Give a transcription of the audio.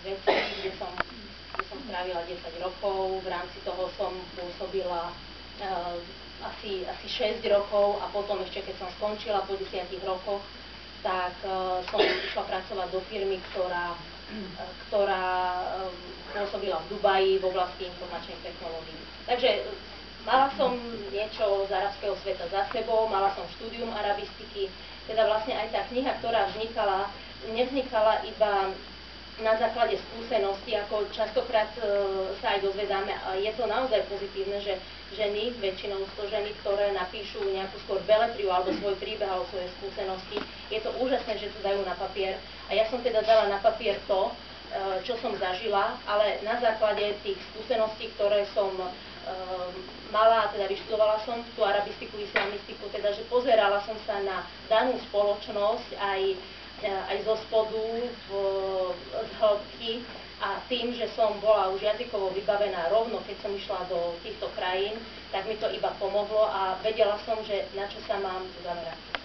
svete, kde som strávila 10 rokov. V rámci toho som pôsobila asi 6 rokov a potom ešte, keď som skončila po 10 rokoch, tak som išla pracovať do firmy, ktorá pôsobila v Dubaji v oblasti informačných technológií. Takže mala som niečo z arabského sveta za sebou, mala som štúdium arabistiky, teda vlastne aj tá kniha, ktorá nevznikala iba na základe skúsenosti, ako častokrát sa aj dozvedáme, a je to naozaj pozitívne, že ženy, väčšinou sú to ženy, ktoré napíšu nejakú skôr beletriu alebo svoj príbeh alebo svoje skúsenosti. Je to úžasné, že to dajú na papier. A ja som teda dala na papier to, čo som zažila, ale na základe tých skúseností, ktoré som mala, teda vyštudovala som tú arabistiku, islamistiku, teda že pozerala som sa na danú spoločnosť aj zo spodu, z hĺbky, a tým, že som bola už jazykovo vybavená rovno, keď som išla do týchto krajín, tak mi to iba pomohlo a vedela som, že na čo sa mám zamerať.